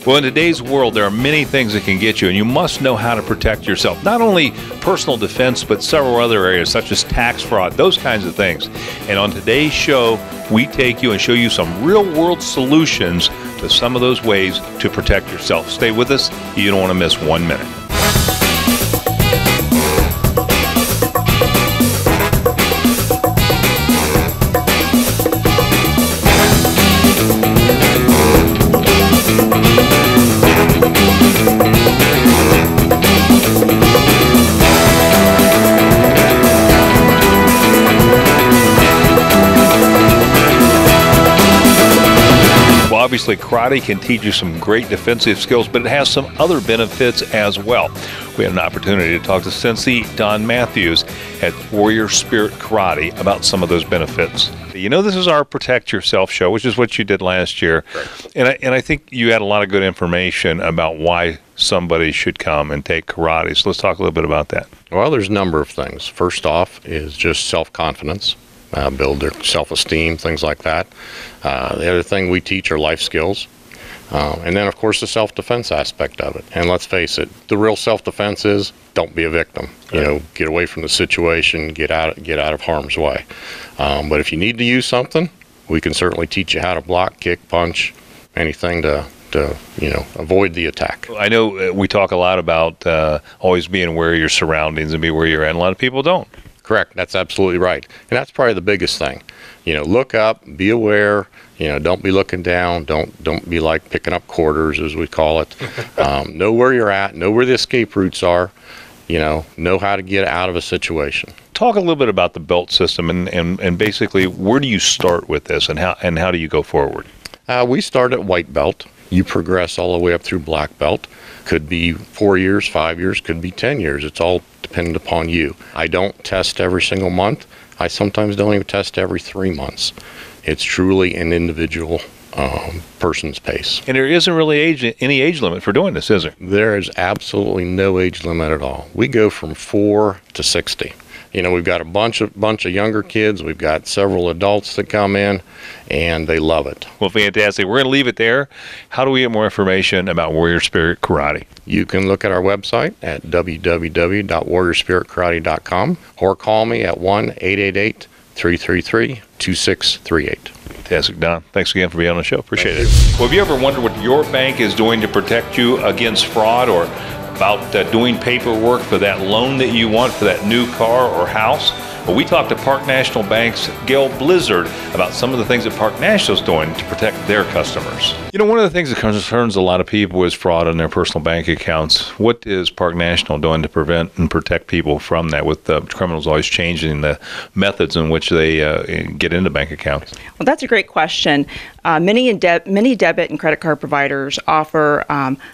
Well, in today's world, there are many things that can get you, and you must know how to protect yourself. Not only personal defense, but several other areas such as tax fraud, those kinds of things. And on today's show, we take you and show you some real-world solutions to some of those ways to protect yourself. Stay with us. You don't want to miss 1 minute. Obviously, karate can teach you some great defensive skills, but it has some other benefits as well. We had an opportunity to talk to Sensei Don Matthews at Warrior Spirit Karate about some of those benefits. You know, this is our Protect Yourself show, which is what you did last year. Right. And I think you had a lot of good information about why somebody should come and take karate. So let's talk a little bit about that. Well, there's a number of things. First off is just self-confidence. Build their self-esteem, things like that. The other thing we teach are life skills. And then, of course, the self-defense aspect of it. And let's face it, the real self-defense is don't be a victim. You know, get away from the situation, get out of harm's way. But if you need to use something, we can certainly teach you how to block, kick, punch, anything to avoid the attack. I know we talk a lot about always being aware of your surroundings and be where you're at. A lot of people don't. Correct. That's absolutely right. And that's probably the biggest thing. You know, look up, be aware, don't be looking down, don't be like picking up quarters, as we call it. Know where you're at, know where the escape routes are, know how to get out of a situation. Talk a little bit about the belt system and basically where do you start with this and how do you go forward? We start at white belt. You progress all the way up through black belt. Could be 4 years, 5 years, could be 10 years. It's all dependent upon you. I don't test every single month. I sometimes don't even test every 3 months. It's truly an individual person's pace. And there isn't really any age limit for doing this, is there? There is absolutely no age limit at all. We go from 4 to 60. We've got a bunch of younger kids. We've got several adults that come in, and they love it. Well, fantastic. We're going to leave it there. How do we get more information about Warrior Spirit Karate? You can look at our website at www.warriorspiritkarate.com or call me at 1-888-333-2638. Fantastic, Don. Thanks again for being on the show. Appreciate it. Well, have you ever wondered what your bank is doing to protect you against fraud or about doing paperwork for that loan that you want for that new car or house? Well, we talked to Park National Bank's Gail Blizzard about some of the things that Park National is doing to protect their customers. One of the things that concerns a lot of people is fraud on their personal bank accounts. What is Park National doing to prevent and protect people from that, with the criminals always changing the methods in which they get into bank accounts? Well, that's a great question. Many debit and credit card providers offer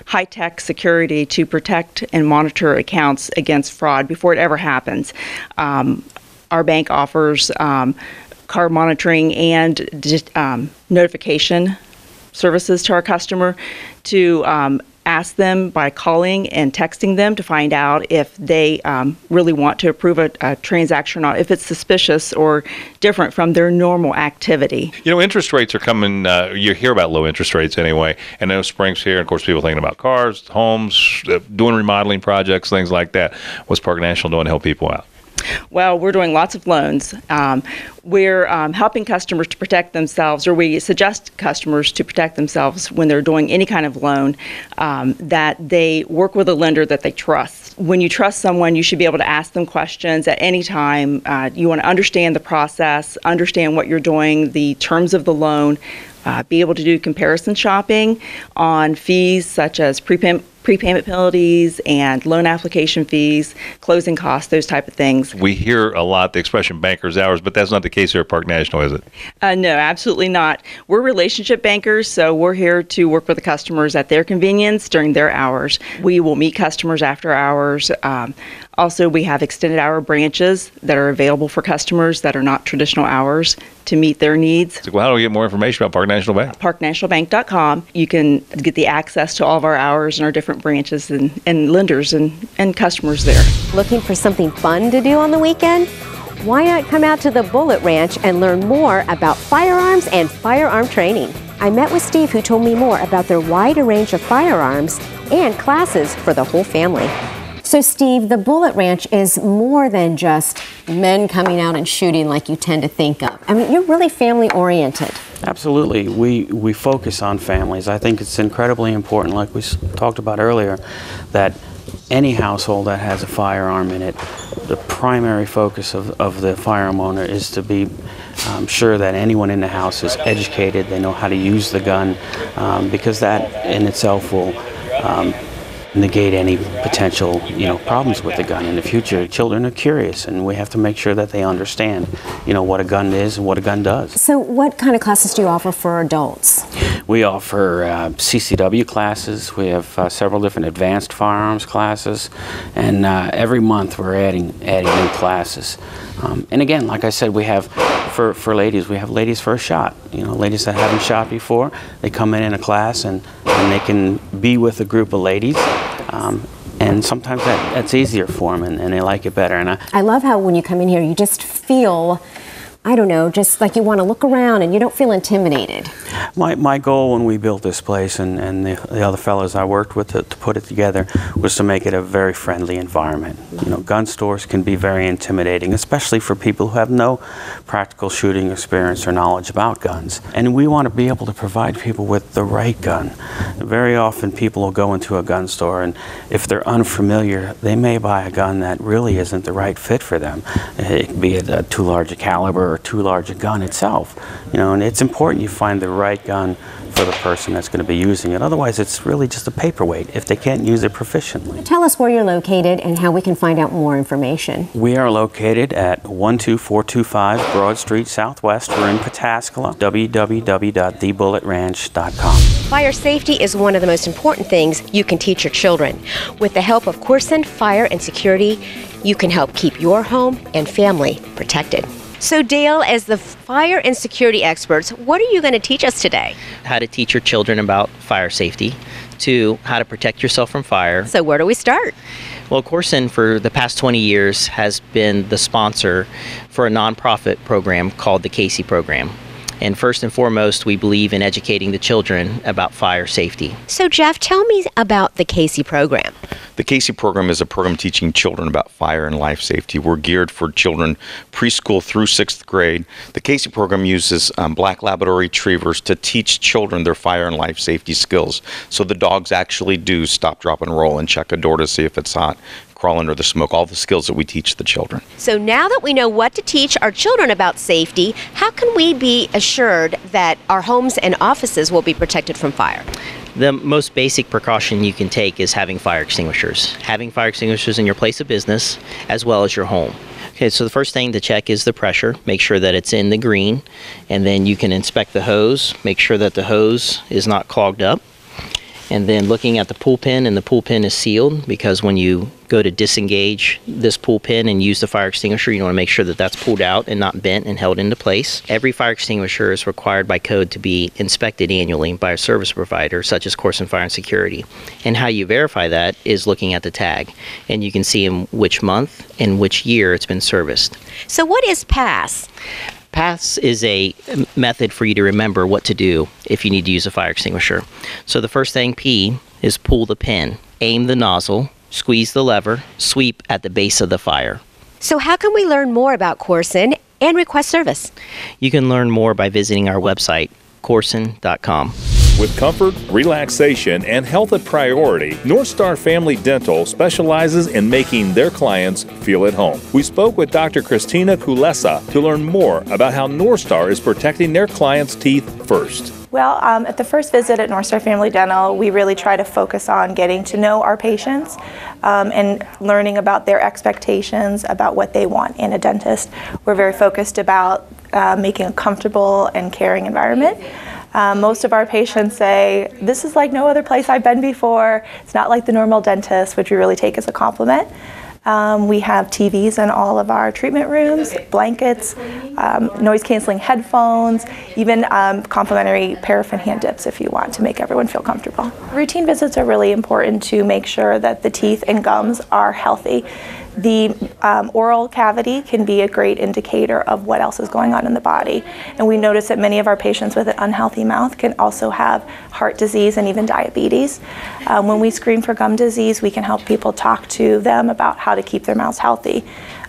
high-tech security to protect and monitor accounts against fraud before it ever happens. Our bank offers card monitoring and notification services to our customer to ask them by calling and texting them to find out if they really want to approve a transaction or not, if it's suspicious or different from their normal activity. Interest rates are coming, you hear about low interest rates anyway, and I know spring's here, and of course people thinking about cars, homes, doing remodeling projects, things like that. What's Park National doing to help people out? Well, we're doing lots of loans. We're helping customers to protect themselves, or we suggest customers to protect themselves when they're doing any kind of loan, that they work with a lender that they trust. When you trust someone, you should be able to ask them questions at any time. You want to understand the process, understand what you're doing, the terms of the loan, be able to do comparison shopping on fees such as prepayment penalties and loan application fees, closing costs, those type of things. We hear a lot the expression banker's hours, but that's not the case here at Park National, is it? No, absolutely not. We're relationship bankers, so we're here to work with the customers at their convenience during their hours. We will meet customers after hours. Also, we have extended hour branches that are available for customers that are not traditional hours to meet their needs. Well, how do we get more information about Park National Bank? ParkNationalBank.com. You can get the access to all of our hours and our different branches and lenders and customers there. Looking for something fun to do on the weekend? Why not come out to the Bullet Ranch and learn more about firearms and firearm training? I met with Steve, who told me more about their wide range of firearms and classes for the whole family. So Steve, the Bullet Ranch is more than just men coming out and shooting like you tend to think of. I mean, you're really family oriented. Absolutely. We focus on families. I think it's incredibly important, like we talked about earlier, that any household that has a firearm in it, the primary focus of the firearm owner is to be sure that anyone in the house is educated, they know how to use the gun, because that in itself will negate any potential, problems with the gun in the future. Children are curious, and we have to make sure that they understand, what a gun is and what a gun does. So what kind of classes do you offer for adults? We offer CCW classes. We have several different advanced firearms classes, and every month we're adding new classes. And again, like I said, we have for ladies, we have ladies first shot. Ladies that haven't shot before, they come in a class and they can be with a group of ladies. And sometimes that's easier for them, and they like it better. And I love how when you come in here, you just feel, I don't know, just like you want to look around and you don't feel intimidated. My goal when we built this place and the other fellows I worked with to put it together was to make it a very friendly environment. Gun stores can be very intimidating, especially for people who have no practical shooting experience or knowledge about guns. And we want to be able to provide people with the right gun. Very often people will go into a gun store, and if they're unfamiliar, they may buy a gun that really isn't the right fit for them. It could be a too large a caliber or too large a gun itself. And it's important you find the right gun for the person that's going to be using it. Otherwise, it's really just a paperweight if they can't use it proficiently. Tell us where you're located and how we can find out more information. We are located at 12425 Broad Street Southwest. We're in Pataskala. www.thebulletranch.com. Fire safety is one of the most important things you can teach your children. With the help of Corson Fire and Security, you can help keep your home and family protected. So Dale, as the fire and security experts, what are you going to teach us today? How to teach your children about fire safety, to how to protect yourself from fire. So where do we start? Well, Corson, for the past 20 years, has been the sponsor for a nonprofit program called the Casey Program. And first and foremost, we believe in educating the children about fire safety. So Jeff, tell me about the Casey Program. The Casey Program is a program teaching children about fire and life safety. We're geared for children preschool through 6th grade. The Casey Program uses Black Labrador Retrievers to teach children their fire and life safety skills. So the dogs actually do stop, drop, and roll and check a door to see if it's hot, crawl under the smoke, all the skills that we teach the children. So now that we know what to teach our children about safety, how can we be assured that our homes and offices will be protected from fire? The most basic precaution you can take is having fire extinguishers. Having fire extinguishers in your place of business as well as your home. Okay, so the first thing to check is the pressure. Make sure that it's in the green, and then you can inspect the hose. Make sure that the hose is not clogged up. And then looking at the pull pin, and the pull pin is sealed, because when you go to disengage this pull pin and use the fire extinguisher, you want to make sure that that's pulled out and not bent and held into place. Every fire extinguisher is required by code to be inspected annually by a service provider such as Corson Fire and Security. And how you verify that is looking at the tag, and you can see in which month and which year it's been serviced. So what is PASS? PASS is a method for you to remember what to do if you need to use a fire extinguisher. So the first thing, P, is pull the pin, aim the nozzle, squeeze the lever, sweep at the base of the fire. So how can we learn more about Corson and request service? You can learn more by visiting our website, corson.com. With comfort, relaxation, and health a priority, North Star Family Dental specializes in making their clients feel at home. We spoke with Dr. Christina Kulesa to learn more about how North Star is protecting their clients' teeth first. Well, at the first visit at North Star Family Dental, we really try to focus on getting to know our patients and learning about their expectations about what they want in a dentist. We're very focused about making a comfortable and caring environment. Most of our patients say, this is like no other place I've been before. It's not like the normal dentist, which we really take as a compliment. We have TVs in all of our treatment rooms, blankets, noise-canceling headphones, even complimentary paraffin hand dips if you want to make everyone feel comfortable. Routine visits are really important to make sure that the teeth and gums are healthy. The oral cavity can be a great indicator of what else is going on in the body. And we notice that many of our patients with an unhealthy mouth can also have heart disease and even diabetes. When we screen for gum disease, we can help people talk to them about how to keep their mouths healthy.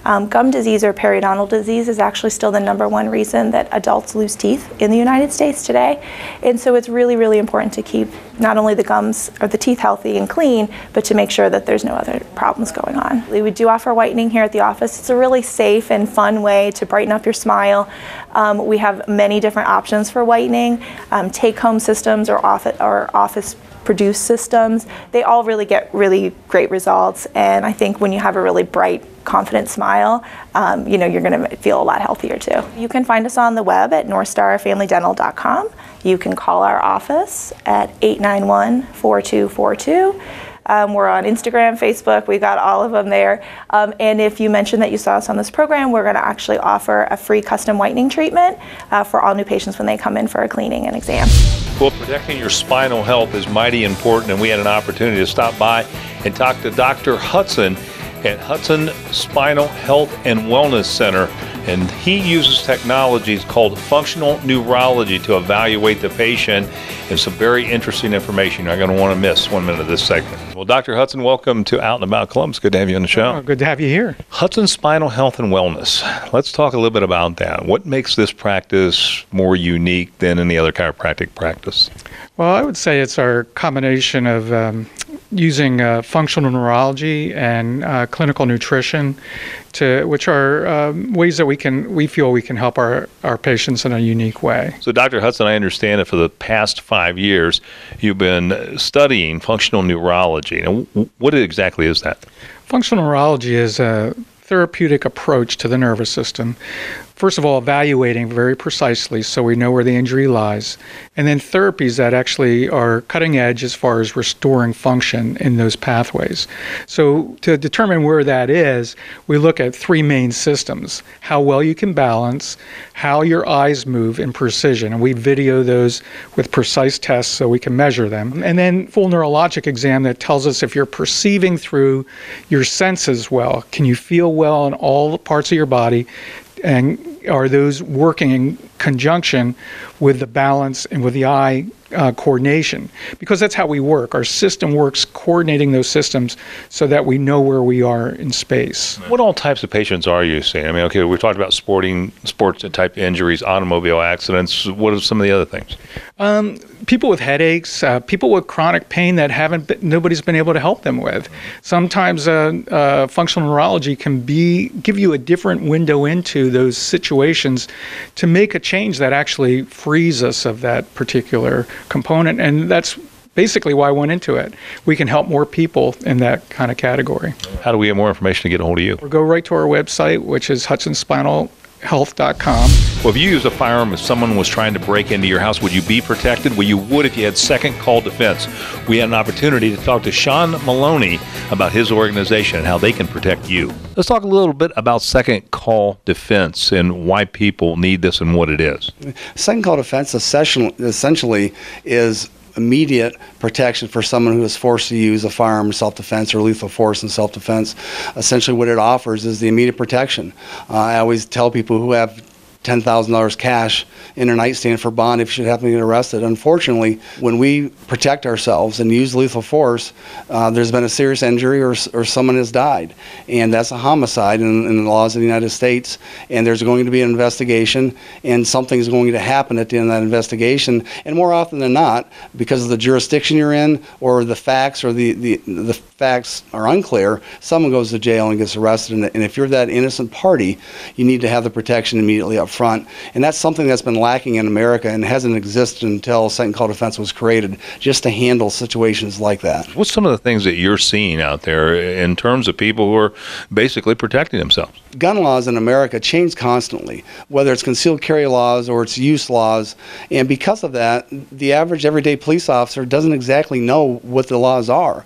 Gum disease or periodontal disease is actually still the #1 reason that adults lose teeth in the United States today. And so it's really, really important to keep not only the gums or the teeth healthy and clean, but to make sure that there's no other problems going on. We do offer whitening here at the office. It's a really safe and fun way to brighten up your smile. We have many different options for whitening, take-home systems or office produced systems. They all really get really great results, and I think when you have a really bright, confident smile, you're going to feel a lot healthier too. You can find us on the web at NorthstarFamilyDental.com. You can call our office at 891-4242. We're on Instagram, Facebook, we got all of them there. And if you mention that you saw us on this program, we're going to actually offer a free custom whitening treatment for all new patients when they come in for a cleaning and exam. Well, protecting your spinal health is mighty important, and we had an opportunity to stop by and talk to Dr. Hudson at Hudson Spinal Health and Wellness Center, and he uses technologies called functional neurology to evaluate the patient, and some very interesting information you're not going to want to miss 1 minute of this segment. Well, Dr. Hudson, welcome to Out and About Columbus. Good to have you on the show. Oh, good to have you here. Hudson Spinal Health and Wellness. Let's talk a little bit about that. What makes this practice more unique than any other chiropractic practice? Well, I would say it's our combination of using functional neurology and clinical nutrition, which are ways that we feel we can help our patients in a unique way. So, Dr. Hudson, I understand that for the past 5 years, you've been studying functional neurology. Now, what exactly is that? Functional neurology is a therapeutic approach to the nervous system. First of all, evaluating very precisely so we know where the injury lies, and then therapies that actually are cutting edge as far as restoring function in those pathways. So to determine where that is, we look at 3 main systems: how well you can balance, how your eyes move in precision, and we video those with precise tests so we can measure them, and then full neurologic exam that tells us if you're perceiving through your senses well. Can you feel well in all the parts of your body? And are those working in conjunction with the balance and with the eye coordination? Because that's how we work. Our system works coordinating those systems so that we know where we are in space. What all types of patients are you seeing? I mean, okay, we talked about sports type injuries, automobile accidents. What are some of the other things? People with headaches, people with chronic pain that nobody's been able to help them with. Sometimes functional neurology can give you a different window into those situations to make a change that actually frees us of that particular component, and that's basically why I went into it. We can help more people in that kind of category. How do we get more information to get a hold of you? Or go right to our website, which is HudsonSpinalHealth.com. Well, if you use a firearm, if someone was trying to break into your house, would you be protected? Well, you would if you had Second Call Defense. We had an opportunity to talk to Sean Maloney about his organization and how they can protect you. Let's talk a little bit about Second Call Defense and why people need this and what it is. Second Call Defense essentially is immediate protection for someone who is forced to use a firearm in self-defense or lethal force in self-defense. Essentially what it offers is the immediate protection. I always tell people who have $10,000 cash in their nightstand for bond if you should happen to get arrested. Unfortunately, when we protect ourselves and use lethal force, there's been a serious injury or someone has died. And that's a homicide in the laws of the United States. And there's going to be an investigation, and something's going to happen at the end of that investigation. And more often than not, because of the jurisdiction you're in or the facts or the facts are unclear, someone goes to jail and gets arrested. And if you're that innocent party, you need to have the protection immediately up front. And that's something that's been lacking in America and hasn't existed until Second Call Defense was created, just to handle situations like that. What's some of the things that you're seeing out there in terms of people who are basically protecting themselves? Gun laws in America change constantly, whether it's concealed carry laws or it's use laws. And because of that, the average everyday police officer doesn't exactly know what the laws are.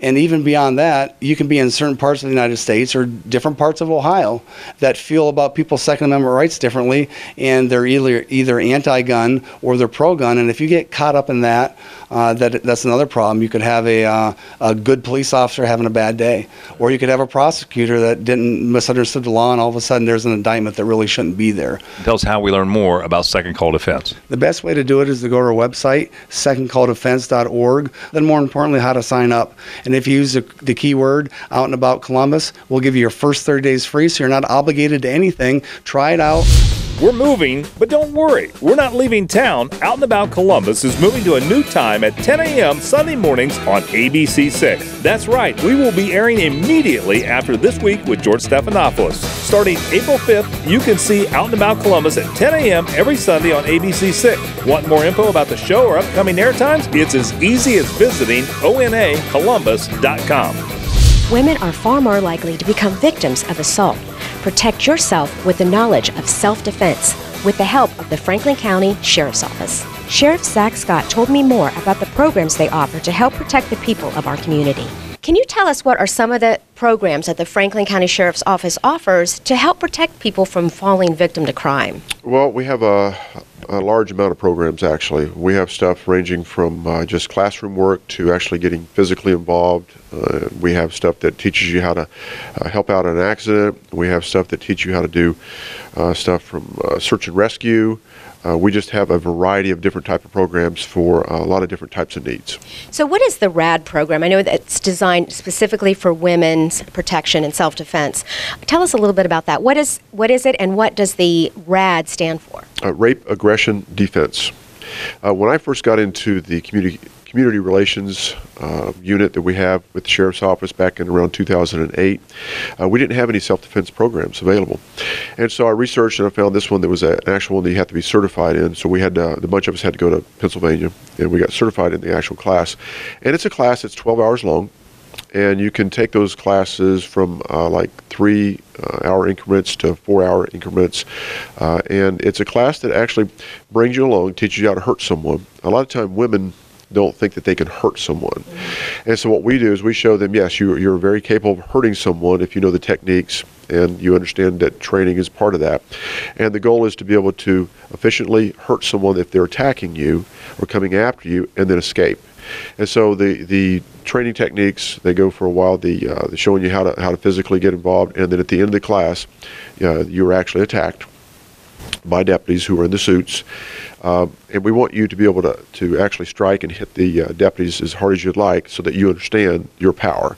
And even beyond that, you can be in certain parts of the United States or different parts of Ohio that feel about people's Second Amendment rights differently, and they're either anti-gun or they're pro-gun. And if you get caught up in that, that's another problem. You could have a good police officer having a bad day, or you could have a prosecutor that didn't misunderstood the law, and all of a sudden there's an indictment that really shouldn't be there. Tell us how we learn more about Second Call Defense. The best way to do it is to go to our website, secondcalldefense.org. Then more importantly, how to sign up. And if you use the keyword Out and About Columbus, we'll give you your first 30 days free, so you're not obligated to anything. Try it out. We're moving, but don't worry. We're not leaving town. Out and About Columbus is moving to a new time at 10 a.m. Sunday mornings on ABC6. That's right. We will be airing immediately after This Week with George Stephanopoulos. Starting April 5th, you can see Out and About Columbus at 10 a.m. every Sunday on ABC6. Want more info about the show or upcoming air times? It's as easy as visiting onacolumbus.com. Women are far more likely to become victims of assault. Protect yourself with the knowledge of self-defense with the help of the Franklin County Sheriff's Office. Sheriff Zach Scott told me more about the programs they offer to help protect the people of our community. Can you tell us what are some of the programs that the Franklin County Sheriff's Office offers to help protect people from falling victim to crime? Well, we have a large amount of programs, actually. We have stuff ranging from just classroom work to actually getting physically involved. We have stuff that teaches you how to help out in an accident. We have stuff that teach you how to do stuff from search and rescue. We just have a variety of different type of programs for a lot of different types of needs. So what is the RAD program? I know that it's designed specifically for women's protection and self-defense. Tell us a little bit about that. What is it, and what does the RAD stand for? Rape, Aggression, Defense. When I first got into the community relations unit that we have with the Sheriff's Office back in around 2008, we didn't have any self-defense programs available. And so I researched and I found this one that was an actual one that you had to be certified in. So we had, the bunch of us had to go to Pennsylvania, and we got certified in the actual class. And it's a class that's 12 hours long. And you can take those classes from like 3-hour increments to 4-hour increments. And it's a class that actually brings you along, teaches you how to hurt someone. A lot of time women don't think that they can hurt someone. And so what we do is we show them, yes, you're very capable of hurting someone if you know the techniques and you understand that training is part of that. And the goal is to be able to efficiently hurt someone if they're attacking you or coming after you, and then escape. And so the training techniques, they go for a while, the showing you how to physically get involved, and then at the end of the class, you're actually attacked by deputies who are in the suits. And we want you to be able to actually strike and hit the deputies as hard as you'd like, so that you understand your power.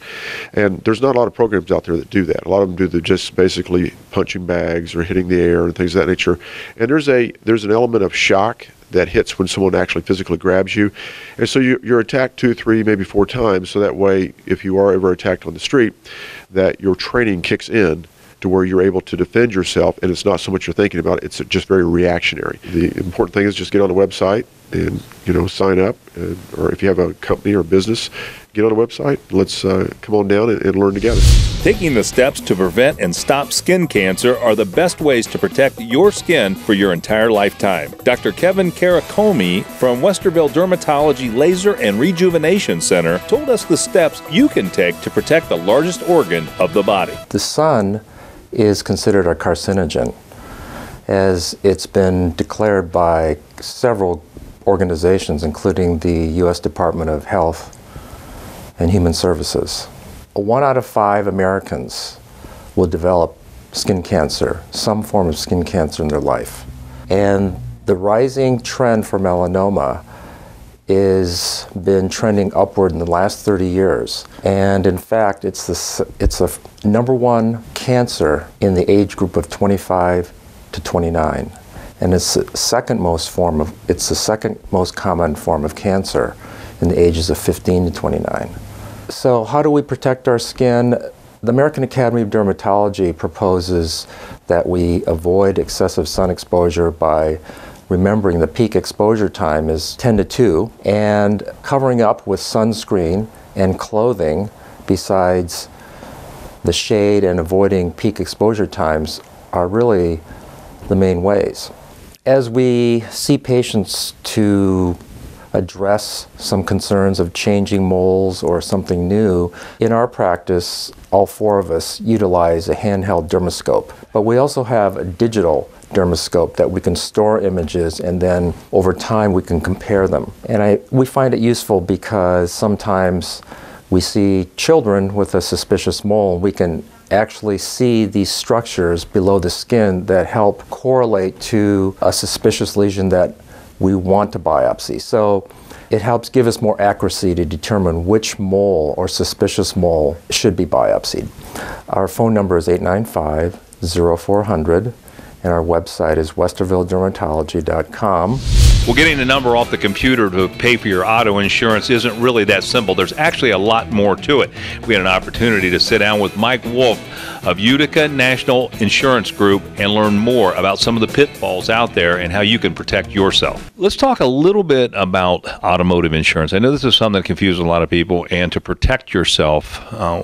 And there's not a lot of programs out there that do that. A lot of them do just basically punching bags or hitting the air and things of that nature. And there's an element of shock that hits when someone actually physically grabs you. And so you're attacked 2, 3, maybe 4 times, so that way if you are ever attacked on the street, that your training kicks in to where you're able to defend yourself, and it's not so much you're thinking about it, it's just very reactionary. The important thing is just get on the website and sign up, or if you have a company or business, get on the website. Let's come on down and learn together. Taking the steps to prevent and stop skin cancer are the best ways to protect your skin for your entire lifetime. Dr. Kevin Karakomi from Westerville Dermatology Laser and Rejuvenation Center told us the steps you can take to protect the largest organ of the body. The sun is considered a carcinogen, as it's been declared by several organizations, including the U.S. Department of Health and Human Services. 1 out of 5 Americans will develop skin cancer, some form of skin cancer in their life. And the rising trend for melanoma has been trending upward in the last 30 years. And in fact, it's the #1 cancer in the age group of 25 to 29. And it's the second most common form of cancer in the ages of 15 to 29. So how do we protect our skin? The American Academy of Dermatology proposes that we avoid excessive sun exposure by remembering the peak exposure time is 10 to 2, and covering up with sunscreen and clothing besides the shade and avoiding peak exposure times are really the main ways. As we see patients to address some concerns of changing moles or something new, in our practice, all 4 of us utilize a handheld dermoscope. But we also have a digital dermoscope that we can store images, and then over time we can compare them. And we find it useful because sometimes we see children with a suspicious mole. We can actually see these structures below the skin that help correlate to a suspicious lesion that we want to biopsy. So it helps give us more accuracy to determine which mole or suspicious mole should be biopsied. Our phone number is 895-0400, and our website is westervilledermatology.com. Well, getting the number off the computer to pay for your auto insurance isn't really that simple. There's actually a lot more to it. We had an opportunity to sit down with Mike Wolf of Utica National Insurance Group and learn more about some of the pitfalls out there and how you can protect yourself. Let's talk a little bit about automotive insurance. I know this is something that confuses a lot of people, and to protect yourself,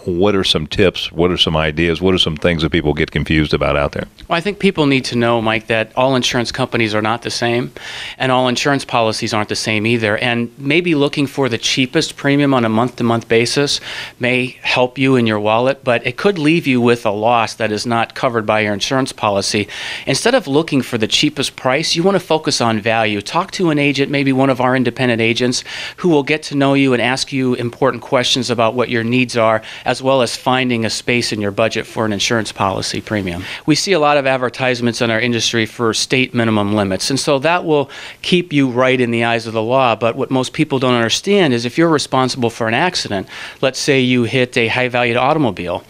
what are some tips, what are some ideas, what are some things that people get confused about out there? Well, I think people need to know, Mike, that all insurance companies are not the same, and all insurance policies aren't the same either. And maybe looking for the cheapest premium on a month-to-month basis may help you in your wallet, but it could leave you with a loss that is not covered by your insurance policy. Instead of looking for the cheapest price, you want to focus on value. Talk to an agent, maybe one of our independent agents, who will get to know you and ask you important questions about what your needs are, as well as finding a space in your budget for an insurance policy premium. We see a lot of advertisements in our industry for state minimum limits, and so that will keep you right in the eyes of the law. But what most people don't understand is if you're responsible for an accident, let's say you hit a high-valued automobile,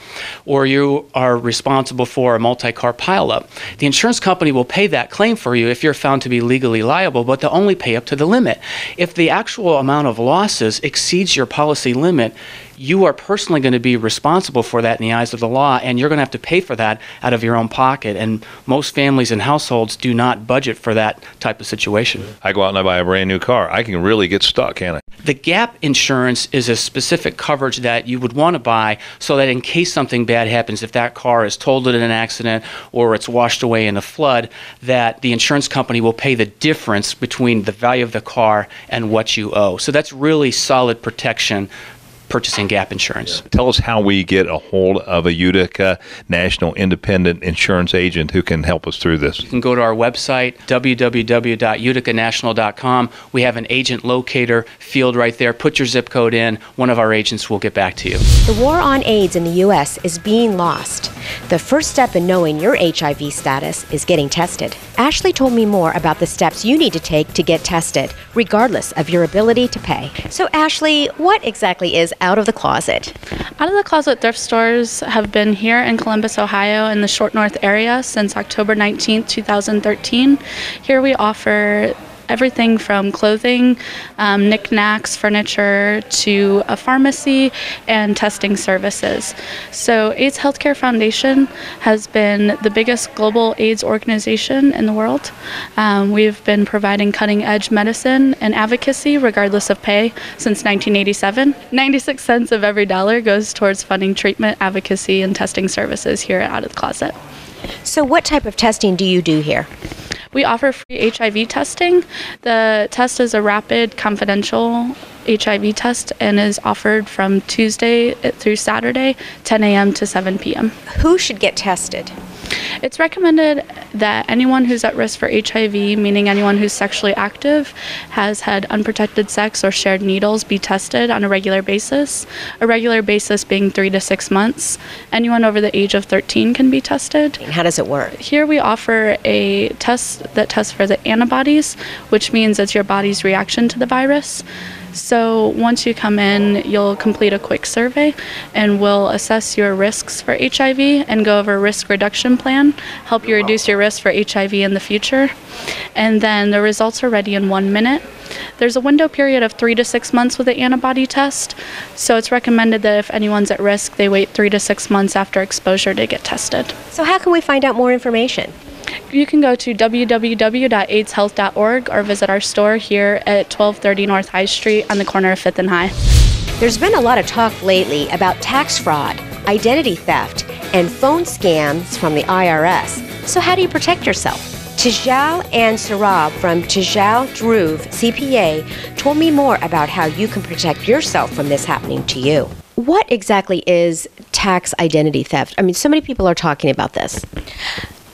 or you are responsible for a multi-car pileup, the insurance company will pay that claim for you if you're found to be legally liable, but they'll only pay up to the limit. If the actual amount of losses exceeds your policy limit, you are personally going to be responsible for that in the eyes of the law, and you're going to have to pay for that out of your own pocket. And most families and households do not budget for that type of situation. I go out and I buy a brand new car. I can really get stuck, can't I? The gap insurance is a specific coverage that you would want to buy so that in case something bad happens, if that car is totaled in an accident or it's washed away in a flood, that the insurance company will pay the difference between the value of the car and what you owe. So that's really solid protection purchasing gap insurance. Tell us how we get a hold of a Utica National Independent Insurance agent who can help us through this. You can go to our website, www.uticanational.com. We have an agent locator field right there. Put your zip code in. One of our agents will get back to you. The war on AIDS in the U.S. is being lost. The first step in knowing your HIV status is getting tested. Ashley told me more about the steps you need to take to get tested, regardless of your ability to pay. So Ashley, what exactly is Out of the Closet? Out of the Closet thrift stores have been here in Columbus, Ohio in the Short North area since October 19th, 2013. Here we offer everything from clothing, knickknacks, furniture, to a pharmacy and testing services. So AIDS Healthcare Foundation has been the biggest global AIDS organization in the world. We've been providing cutting-edge medicine and advocacy regardless of pay since 1987. 96 cents of every dollar goes towards funding treatment, advocacy, and testing services here at Out of the Closet. So what type of testing do you do here? We offer free HIV testing. The test is a rapid, confidential HIV test and is offered from Tuesday through Saturday, 10 a.m. to 7 p.m. Who should get tested? It's recommended that anyone who's at risk for HIV, meaning anyone who's sexually active, has had unprotected sex or shared needles, be tested on a regular basis. A regular basis being 3 to 6 months. Anyone over the age of 13 can be tested. And how does it work? Here we offer a test that tests for the antibodies, which means it's your body's reaction to the virus. So once you come in, you'll complete a quick survey and we'll assess your risks for HIV and go over a risk reduction plan, help you reduce your risk for HIV in the future. And then the results are ready in 1 minute. There's a window period of 3 to 6 months with the antibody test, so it's recommended that if anyone's at risk, they wait 3 to 6 months after exposure to get tested. So how can we find out more information? You can go to www.aidshealth.org or visit our store here at 1230 North High Street on the corner of 5th and High. There's been a lot of talk lately about tax fraud, identity theft, and phone scams from the IRS. So how do you protect yourself? Tijal and Sarab from Tijal Dhruv CPA told me more about how you can protect yourself from this happening to you. What exactly is tax identity theft? I mean, so many people are talking about this.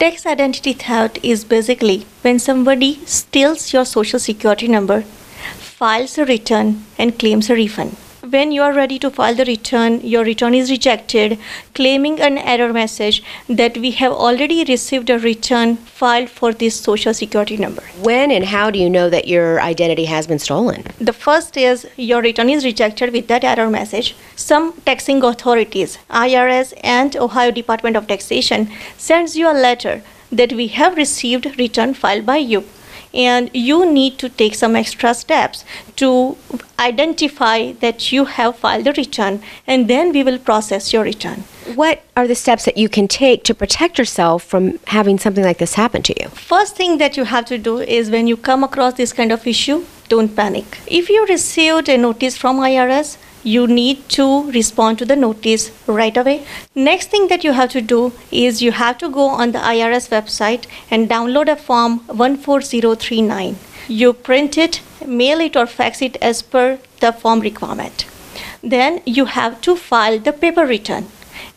Tax identity theft is basically when somebody steals your social security number, files a return, and claims a refund. When you are ready to file the return, your return is rejected, claiming an error message that we have already received a return filed for this social security number. When and how do you know that your identity has been stolen? The first is your return is rejected with that error message. Some taxing authorities, IRS and Ohio Department of Taxation, sends you a letter that we have received return filed by you. And you need to take some extra steps to identify that you have filed a return, and then we will process your return. What are the steps that you can take to protect yourself from having something like this happen to you? First thing that you have to do is when you come across this kind of issue, don't panic. If you received a notice from IRS, you need to respond to the notice right away. Next thing that you have to do is you have to go on the IRS website and download a form 14039. You print it, mail it or fax it as per the form requirement. Then you have to file the paper return.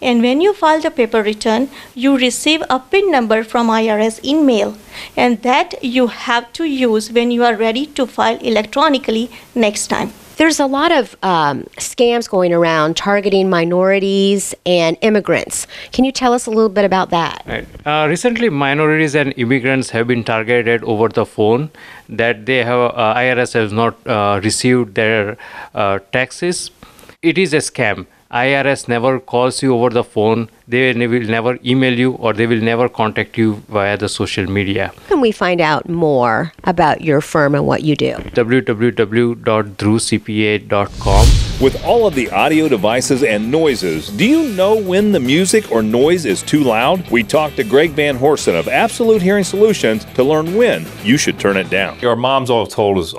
And when you file the paper return, you receive a PIN number from IRS in mail, and that you have to use when you are ready to file electronically next time. There's a lot of scams going around targeting minorities and immigrants. Can you tell us a little bit about that? Right. Recently, minorities and immigrants have been targeted over the phone that they have IRS has not received their taxes. It is a scam. IRS never calls you over the phone. They will never email you, or they will never contact you via the social media. How can we find out more about your firm and what you do? www.dhruvcpa.com. With all of the audio devices and noises, do you know when the music or noise is too loud? We talked to Greg Van Horsen of Absolute Hearing Solutions to learn when you should turn it down. Our moms always told us,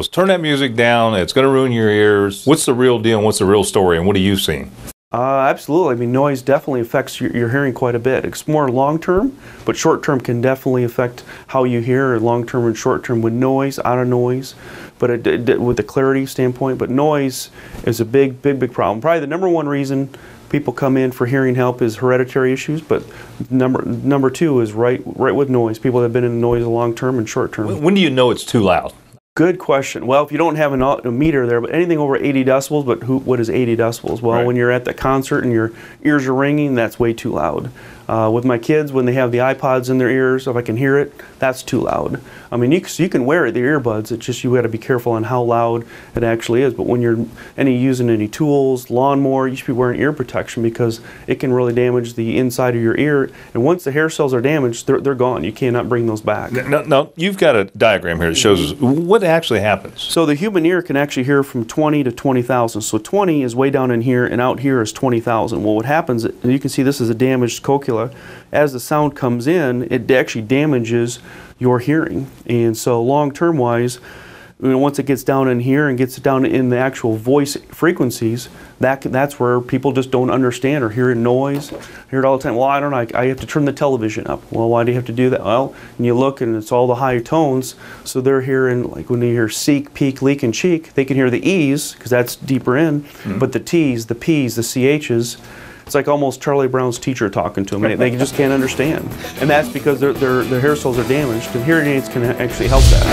turn that music down. It's going to ruin your ears. What's the real deal? And what's the real story? And what are you seeing? Absolutely. I mean, noise definitely affects your hearing quite a bit. It's more long-term, but short-term can definitely affect how you hear, long-term and short-term with noise, out of noise, but with the clarity standpoint. But noise is a big problem. Probably the number one reason people come in for hearing help is hereditary issues, but number two is right with noise. People that have been in noise long-term and short-term. When do you know it's too loud? Good question. Well, if you don't have a meter there, but anything over 80 decibels, but what is 80 decibels? Well, when you're at the concert and your ears are ringing, that's way too loud. With my kids, when they have the iPods in their ears, if I can hear it, that's too loud. I mean, you can wear the earbuds, it's just you got to be careful on how loud it actually is. But when you're using any tools, lawnmower, you should be wearing ear protection because it can really damage the inside of your ear. And once the hair cells are damaged, they're gone. You cannot bring those back. Now, you've got a diagram here that shows us what actually happens. So the human ear can actually hear from 20 to 20,000. So 20 is way down in here, and out here is 20,000. Well, what happens, and you can see this is a damaged cochlea. As the sound comes in, it actually damages your hearing. And so long-term wise, once it gets down in here and gets down in the actual voice frequencies, that's where people just don't understand or hear noise. Hear it all the time. Well, I don't know. I have to turn the television up. Well, why do you have to do that? Well, and you look and it's all the high tones. So they're hearing, like when they hear seek, peak, leak, and cheek, they can hear the E's because that's deeper in. But the T's, the P's, the CH's, it's like almost Charlie Brown's teacher talking to them. They just can't understand. And that's because their hair cells are damaged, and hearing aids can actually help that.